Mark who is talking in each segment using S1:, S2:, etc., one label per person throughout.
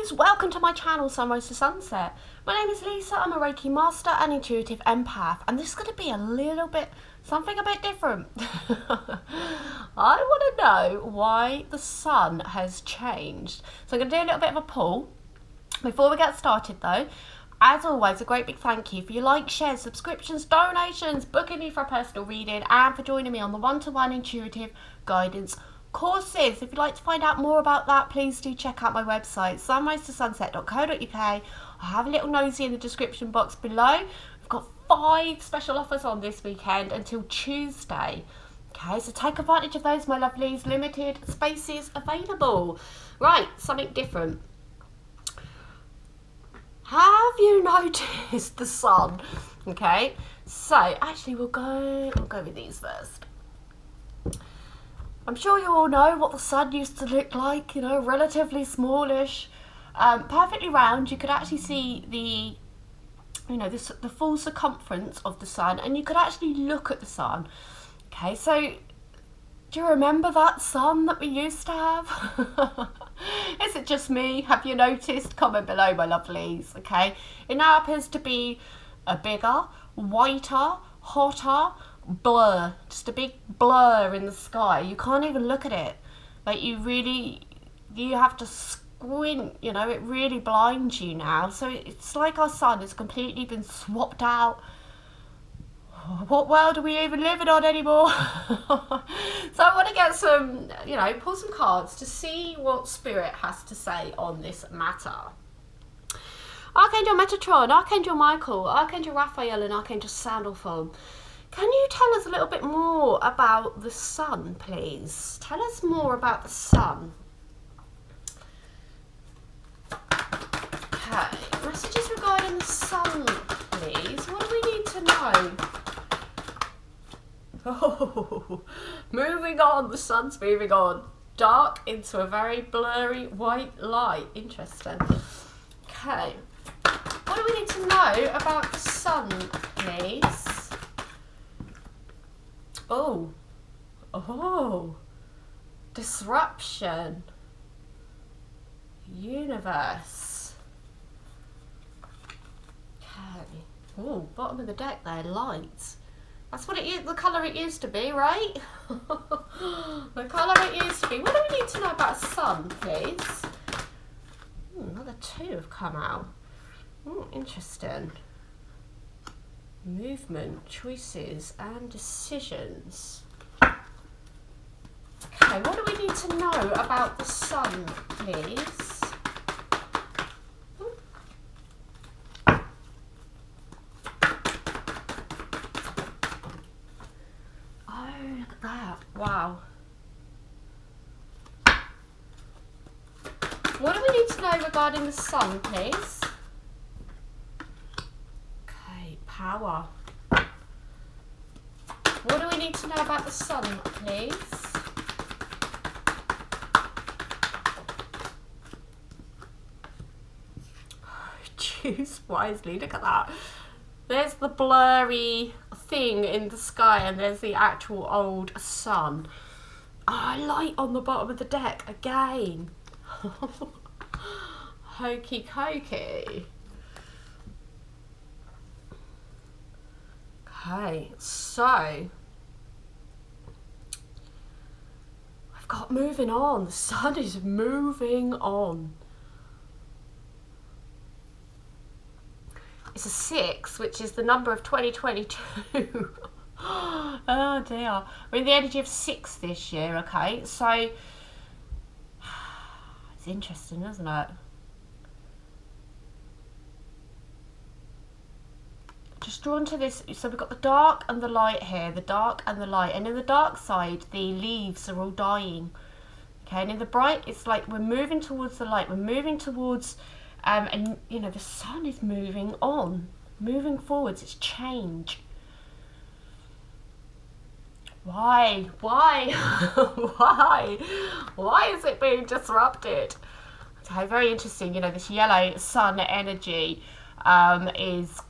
S1: guys, welcome to my channel Sunrise to Sunset. My name is Lisa, I'm a Reiki master and intuitive empath, and this is going to be something a bit different. I want to know why the sun has changed. So I'm going to do a little bit of a poll. Before we get started though, as always, a great big thank you for your likes, shares, subscriptions, donations, booking me for a personal reading, and for joining me on the one-to-one intuitive guidance courses. If you'd like to find out more about that, please do check out my website, sunrisetosunset.co.uk. I have a little nosy in the description box below. We've got 5 special offers on this weekend until Tuesday. Okay, so take advantage of those, my lovelies. Limited spaces available. Right, something different. Have you noticed the sun? Okay, so actually we'll go with these first. I'm sure you all know what the sun used to look like, you know, relatively smallish, perfectly round. You could actually see the full circumference of the sun, and you could actually look at the sun. Okay, so do you remember that sun that we used to have? Is it just me? Have you noticed? Comment below, my lovelies. Okay, it now appears to be a bigger, whiter, hotter blur, just a big blur in the sky. You can't even look at it. Like, you have to squint, you know, it really blinds you now. So it's like our sun has completely been swapped out. What world are we even living on anymore? So I want to get some, pull some cards to see what Spirit has to say on this matter. Archangel Metatron, Archangel Michael, Archangel Raphael, and Archangel Sandalphon. Can you tell us a little bit more about the sun, please? Tell us more about the sun. Okay, messages regarding the sun, please. What do we need to know? Oh, moving on, the sun's moving on. Dark into a very blurry white light. Interesting. Okay, what do we need to know about the sun, please? Oh, disruption, universe. Okay. Oh, bottom of the deck there, lights. That's what it is, the colour it used to be, right? The colour it used to be. What do we need to know about the sun, please? Another 2 have come out. Interesting. Movement, choices, and decisions. Okay, what do we need to know about the sun, please? Oh, look at that. Wow. What do we need to know regarding the sun, please? Power. What do we need to know about the sun, please? Choose wisely. Look at that. There's the blurry thing in the sky, and there's the actual old sun. Light on the bottom of the deck again. Hokey cokey. Okay, so I've got moving on. The sun is moving on. It's a 6, which is the number of 2022. Oh dear. We're in the energy of 6 this year, okay? So it's interesting, isn't it? Just drawn to this, so we've got the dark and the light here, the dark and the light, and in the dark side the leaves are all dying. Okay, and in the bright it's like we're moving towards the light, we're moving towards and the sun is moving on, moving forwards. It's change. Why why is it being disrupted? Okay, very interesting. This yellow sun energy is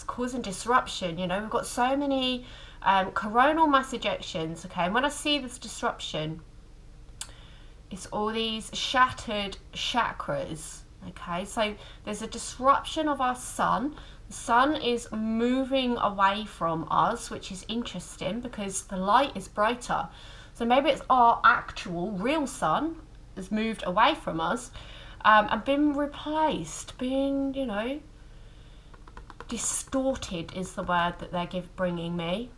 S1: causing disruption. We've got so many coronal mass ejections. Okay, and when I see this disruption, It's all these shattered chakras. Okay, so there's a disruption of our sun. The sun is moving away from us, which is interesting because the light is brighter. So maybe it's our actual real sun has moved away from us and been replaced, been, you know, distorted is the word that they're bringing me.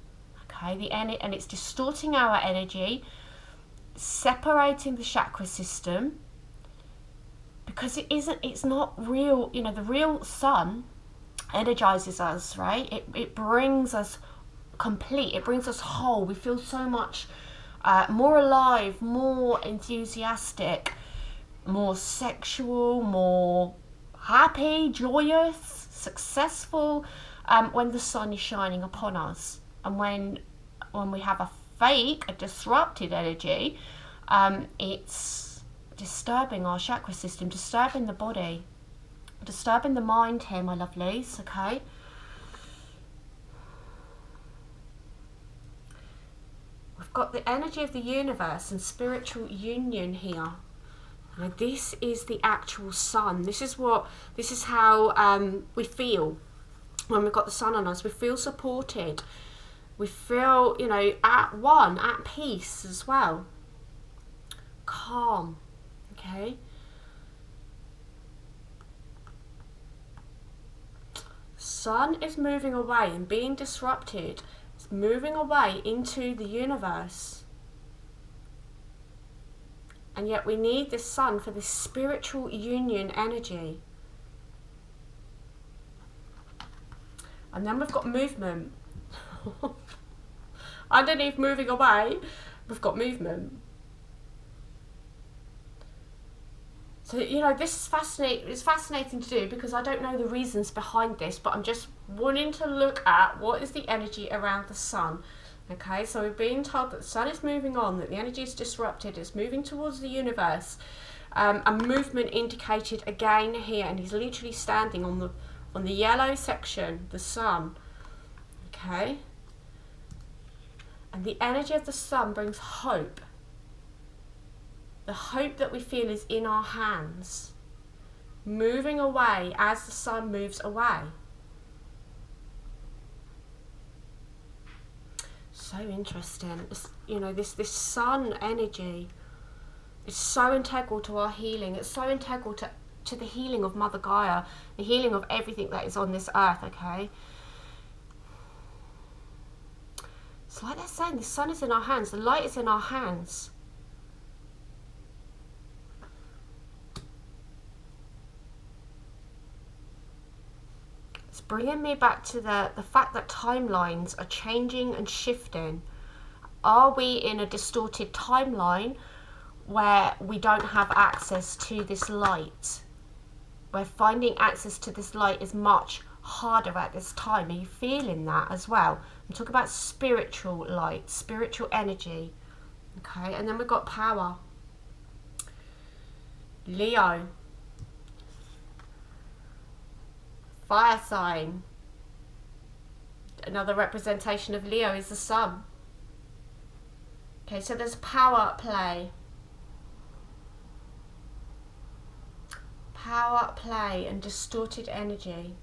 S1: Okay, and it's distorting our energy, separating the chakra system, because it's not real. You know, the real sun energizes us, right? It brings us complete, it brings us whole. We feel so much more alive, more enthusiastic, more sexual, more happy, joyous, successful when the sun is shining upon us. And when we have a disrupted energy, it's disturbing our chakra system, disturbing the body, disturbing the mind here, my lovelies, okay? We've got the energy of the universe and spiritual union here. Now, this is the actual sun. This is how we feel when we've got the sun on us. We feel supported. We feel, you know, at one, at peace as well. Calm. Okay. Sun is moving away and being disrupted. It's moving away into the universe. And yet we need this sun for this spiritual union energy. And then we've got movement. Underneath moving away, we've got movement. So, you know, this is fascinating. It's fascinating to do because I don't know the reasons behind this, but I'm just wanting to look at what is the energy around the sun. Okay, so we're being told that the sun is moving on, that the energy is disrupted, it's moving towards the universe. A movement indicated again here, and he's literally standing on the yellow section, the sun. Okay, and the energy of the sun brings hope. The hope that we feel is in our hands, moving away as the sun moves away. So interesting. You know, this sun energy is so integral to our healing. It's so integral to the healing of Mother Gaia, the healing of everything that is on this earth, okay? It's like they're saying the sun is in our hands, the light is in our hands. It's bringing me back to the fact that timelines are changing and shifting. Are we in a distorted timeline where we don't have access to this light? Where finding access to this light is much harder at this time. Are you feeling that as well? I'm talking about spiritual light, spiritual energy. Okay, and then we've got power. Leo. Fire sign. Another representation of Leo is the sun. Okay, so there's power at play. Power at play and distorted energy.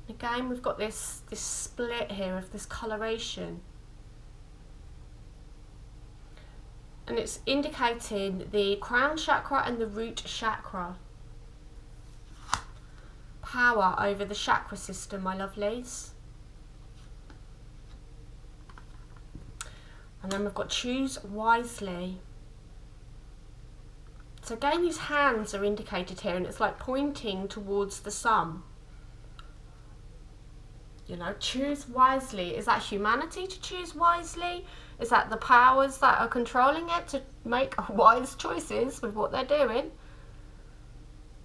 S1: Again, we've got this split here of this coloration. And it's indicating the crown chakra and the root chakra. Power over the chakra system, my lovelies. And then we've got choose wisely. So again, these hands are indicated here, and it's like pointing towards the sun. You know, choose wisely. Is that humanity to choose wisely? Is that the powers that are controlling it to make wise choices with what they're doing?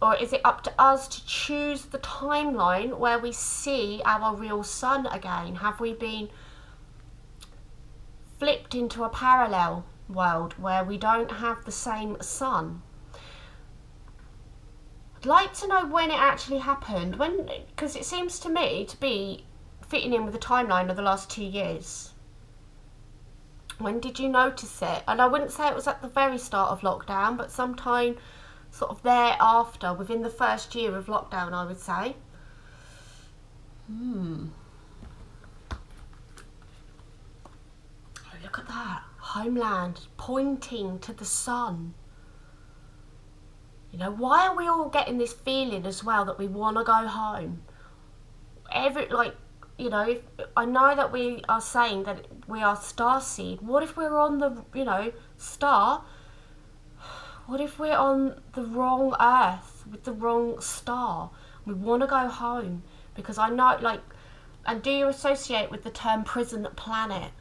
S1: Or is it up to us to choose the timeline where we see our real sun again? Have we been flipped into a parallel world where we don't have the same sun? I'd like to know when it actually happened, because it seems to me to be fitting in with the timeline of the last 2 years. When did you notice it? And I wouldn't say it was at the very start of lockdown, but sometime sort of thereafter, within the first year of lockdown, I would say. Oh, look at that. Homeland, pointing to the sun. You know, why are we all getting this feeling as well that we want to go home? You know, if, I know that we are saying that we are starseed. What if we're on the, you know, star? What if we're on the wrong Earth with the wrong star? We want to go home because I know, like, and do you associate with the term prison planet?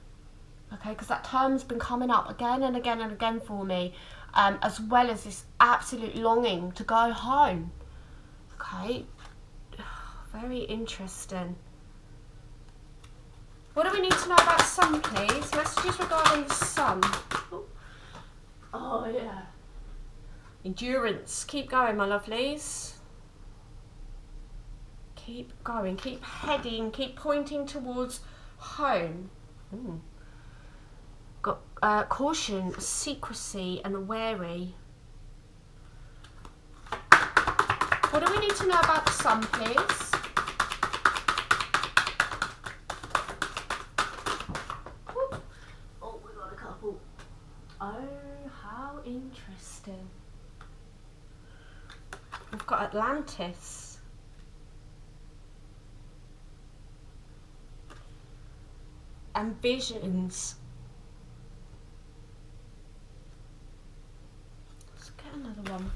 S1: Okay, because that term's been coming up again and again and again for me, as well as this absolute longing to go home. Okay, very interesting. What do we need to know about sun, please? Messages regarding the sun. Oh, yeah. Endurance. Keep going, my lovelies. Keep going. Keep heading. Keep pointing towards home. Got caution, secrecy, and wary. What do we need to know about the sun, please? Oh, we got a couple. Oh, how interesting. We've got Atlantis. And visions. Let's get another one.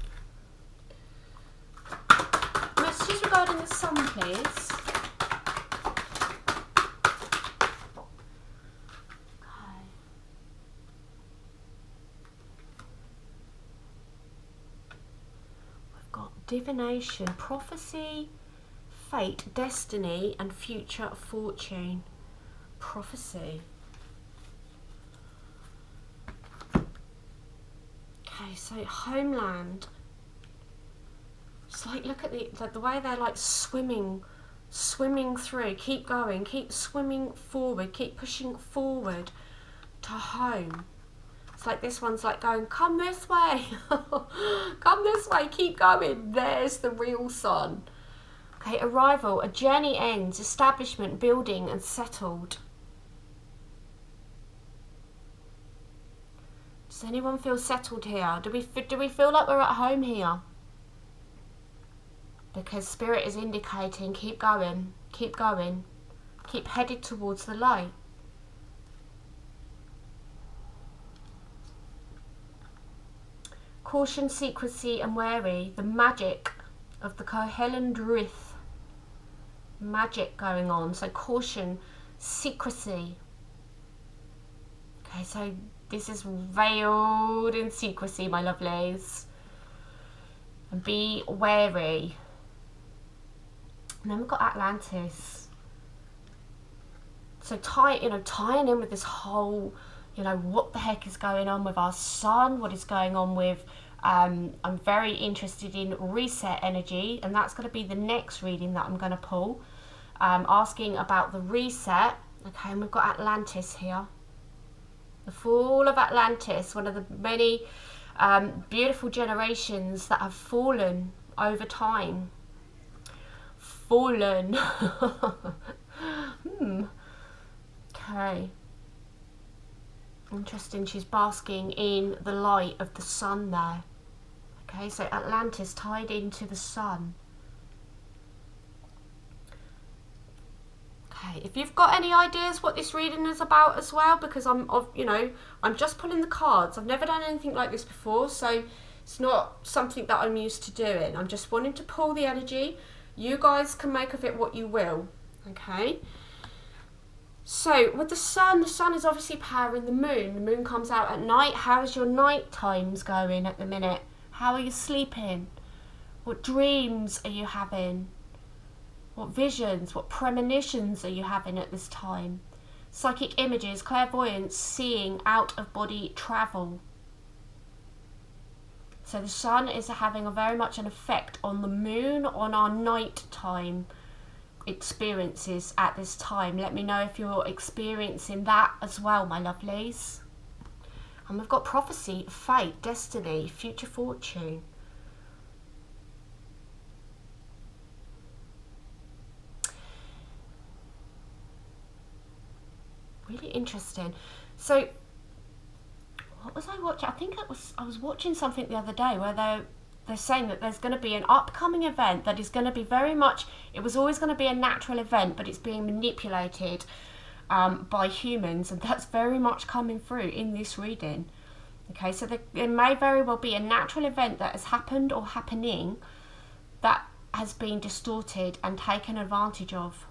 S1: Messages regarding the sun, please. Divination, prophecy, fate, destiny, and future fortune. Prophecy. Okay, so homeland. It's like, look at the way they're like swimming through. Keep going, keep swimming forward, keep pushing forward to home. It's like this one's like going, come this way, come this way, keep going. There's the real sun. Okay, arrival, a journey ends, establishment, building and settled. Does anyone feel settled here? Do we feel like we're at home here? Because Spirit is indicating, keep going, keep going, keep headed towards the light. Caution, secrecy and wary. The magic of the Kohelan Drith. Magic going on. So caution, secrecy. Okay, so this is veiled in secrecy, my lovelies. And be wary. And then we've got Atlantis. So tying in with this whole, you know, what the heck is going on with our sun, what is going on with, I'm very interested in reset energy, and that's going to be the next reading that I'm going to pull, asking about the reset. Okay, and we've got Atlantis here. The fall of Atlantis, one of the many beautiful generations that have fallen over time. Fallen. Okay. Interesting, she's basking in the light of the sun there. Okay, so Atlantis tied into the sun. Okay, if you've got any ideas what this reading is about as well, because I'm just pulling the cards. I've never done anything like this before, so it's not something that I'm used to doing. I'm just wanting to pull the energy. You guys can make of it what you will. Okay. So with the sun is obviously powering the moon. The moon comes out at night. How's your night times going at the minute? How are you sleeping? What dreams are you having? What visions, what premonitions are you having at this time? Psychic images, clairvoyance, seeing, out of body travel. So the sun is having very much an effect on the moon, on our night time experiences at this time. Let me know if you're experiencing that as well, my lovelies. And we've got prophecy, fate, destiny, future fortune. Really interesting. So what was I watching? I think I was watching something the other day where they're saying that there's going to be an upcoming event that is going to be very much, it was always going to be a natural event, but it's being manipulated by humans, and that's very much coming through in this reading. Okay, so there may very well be a natural event that has happened or happening that has been distorted and taken advantage of.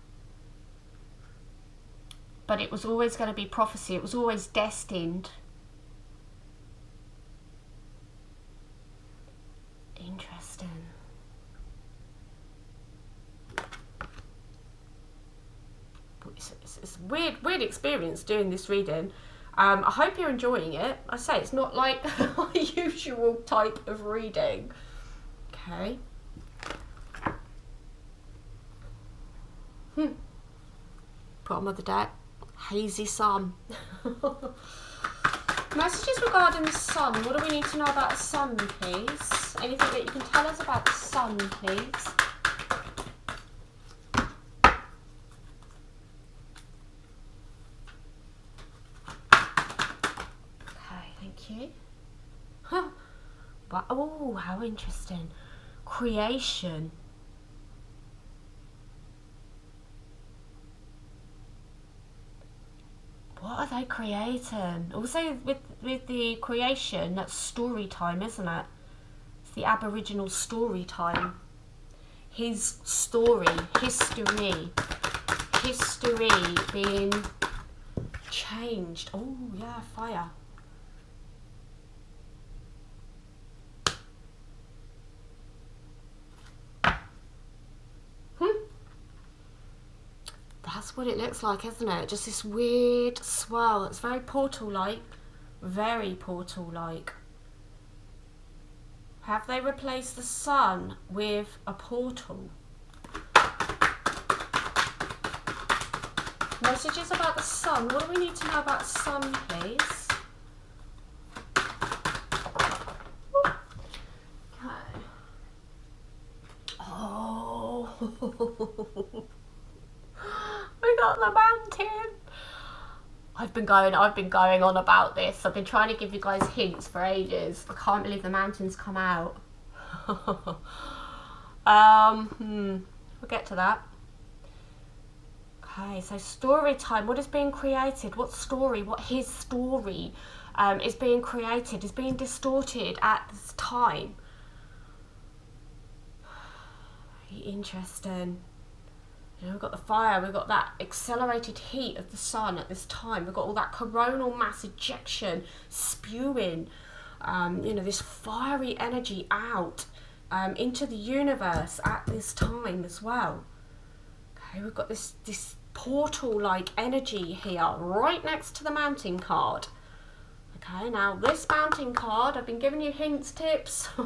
S1: But it was always going to be prophecy. It was always destined. Interesting. It's a weird experience doing this reading. I hope you're enjoying it. I say it's not like our usual type of reading. Okay. Bottom of the deck. Hazy sun. Messages regarding the sun. What do we need to know about the sun, please? Anything that you can tell us about the sun, please? Okay, thank you. Huh. But, oh, how interesting. Creation. What are they creating? Also with the creation, that's story time, isn't it? It's the Aboriginal story time. His story, history being changed. Oh yeah, fire. That's what it looks like, isn't it? Just this weird swirl. It's very portal-like. Very portal-like. Have they replaced the sun with a portal? Messages about the sun. What do we need to know about the sun, please? Okay. Oh. We got the mountain. I've been going on about this. I've been trying to give you guys hints for ages. I can't believe the mountain's come out. We'll get to that. Okay, so story time. What is being created? What story? What his story is being created, is being distorted at this time. Very interesting. You know, we've got the fire, we've got that accelerated heat of the sun at this time. We've got all that coronal mass ejection, spewing, you know, this fiery energy out into the universe at this time as well. Okay, we've got this portal-like energy here right next to the mountain card. Okay, now this mountain card, I've been giving you hints, tips. I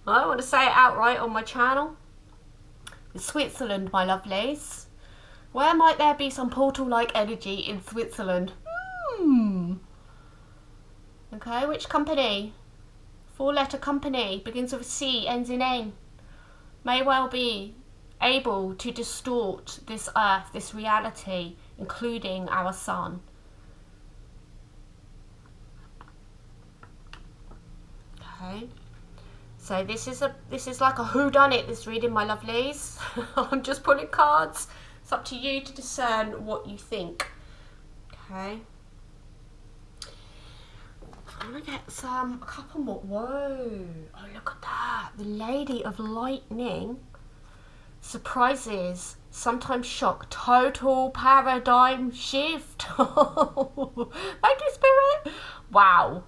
S1: don't want to say it outright on my channel. Switzerland, my lovelies. Where might there be some portal-like energy in Switzerland? Okay, which company? 4-letter company, begins with a C, ends in N. May well be able to distort this earth, this reality, including our sun. Okay. So this is like a whodunit, this reading, my lovelies. I'm just pulling cards. It's up to you to discern what you think. Okay. I'm gonna get a couple more. Whoa! Oh, look at that. The Lady of Lightning. Surprises, sometimes shock, total paradigm shift. Thank you, Spirit. Wow.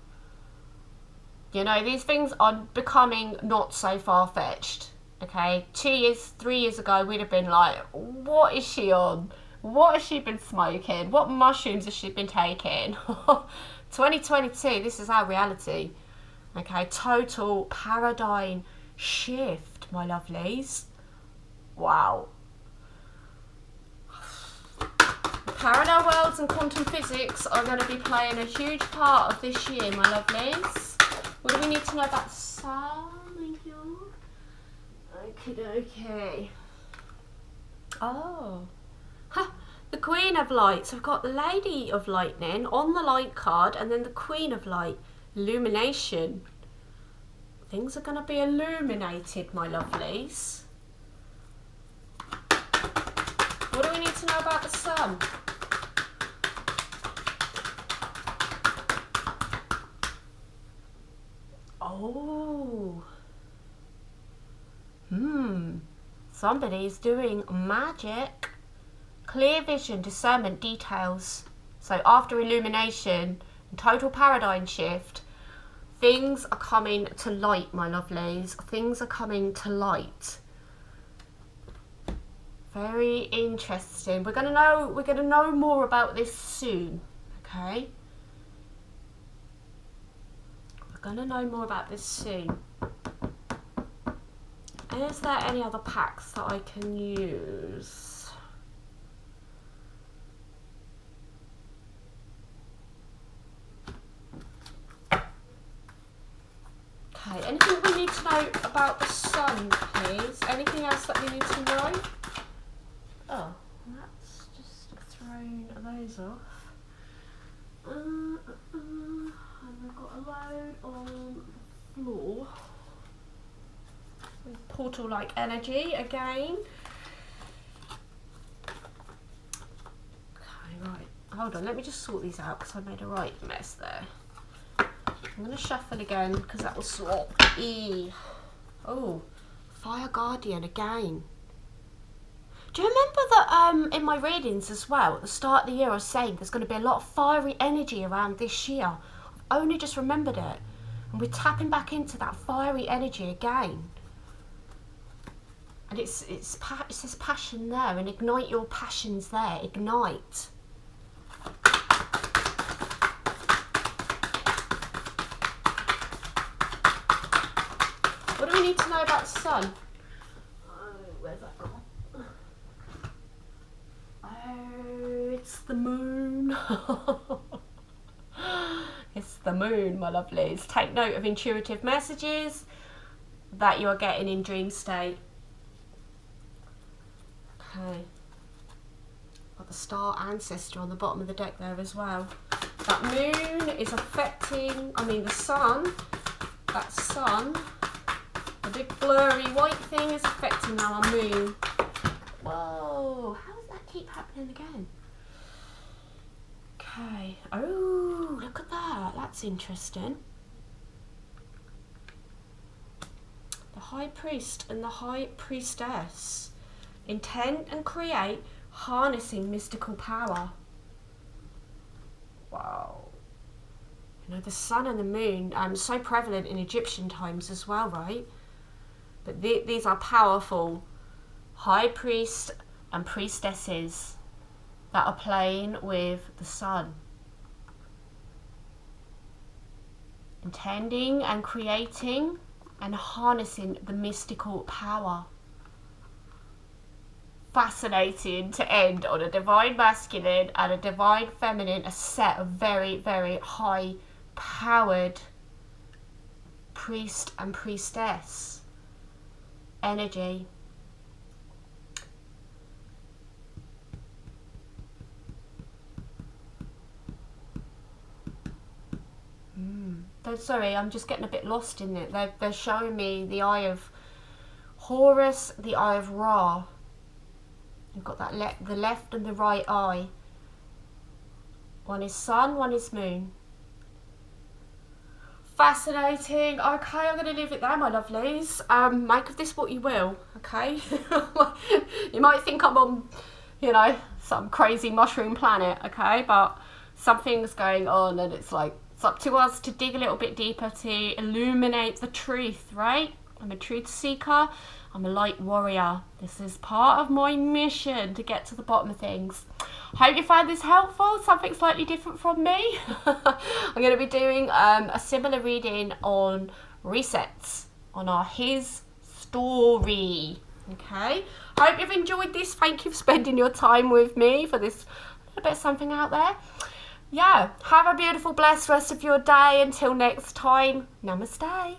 S1: You know, these things are becoming not so far-fetched, okay? 2 years, 3 years ago, we'd have been like, what is she on? What has she been smoking? What mushrooms has she been taking? 2022, this is our reality, okay? Total paradigm shift, my lovelies. Wow. Parallel worlds and quantum physics are going to be playing a huge part of this year, my lovelies. What do we need to know about the sun? Thank you. Okay. Oh. Ha! The Queen of Light. So we've got the Lady of Lightning on the light card, and then the Queen of Light. Illumination. Things are going to be illuminated, my lovelies. What do we need to know about the sun? Oh. Somebody's doing magic. Clear vision, discernment, details. So after illumination and total paradigm shift, things are coming to light, my lovelies. Things are coming to light. Very interesting. We're gonna know more about this soon. Okay. We're gonna know more about this soon. Is there any other packs that I can use? Okay, anything we need to know about the sun, please? Anything else that we need to know? Oh, that's just thrown those off. And we've got a load on the floor. With portal-like energy again. Okay, right. Hold on, let me just sort these out because I made a right mess there. I'm going to shuffle again because that will swap. Oh, Fire Guardian again. Do you remember that in my readings as well, at the start of the year I was saying there's going to be a lot of fiery energy around this year? I've only just remembered it. And we're tapping back into that fiery energy again. And it says passion there, and ignite your passions there, ignite. What do we need to know about the sun? Oh, where's that gone? Oh, it's the moon. It's the moon, my lovelies. Take note of intuitive messages that you are getting in dream state. Okay. Got the star ancestor on the bottom of the deck there as well. That moon is affecting, the sun, that sun, the big blurry white thing is affecting our moon. Whoa, how does that keep happening again? Okay, oh, look at that, that's interesting. The High Priest and the High Priestess. Intend and create, harnessing mystical power. Wow. You know, the sun and the moon, so prevalent in Egyptian times as well, right? But these are powerful high priest and priestesses that are playing with the sun. Intending and creating and harnessing the mystical power. Fascinating to end on a divine masculine and a divine feminine, a set of very, very high powered priest and priestess energy. Sorry, I'm just getting a bit lost in it. They're showing me the eye of Horus, the eye of Ra. You've got that the left and the right eye. One is sun, one is moon. Fascinating. Okay, I'm going to leave it there, my lovelies. Make of this what you will, okay? You might think I'm on, some crazy mushroom planet, okay? But something's going on, and it's like, it's up to us to dig a little bit deeper to illuminate the truth, right? I'm a truth seeker. I'm a light warrior. This is part of my mission to get to the bottom of things. Hope you find this helpful. Something slightly different from me. I'm going to be doing a similar reading on resets on our His Story. Okay. Hope you've enjoyed this. Thank you for spending your time with me for this a bit of something out there. Yeah, have a beautiful, blessed rest of your day. Until next time, namaste.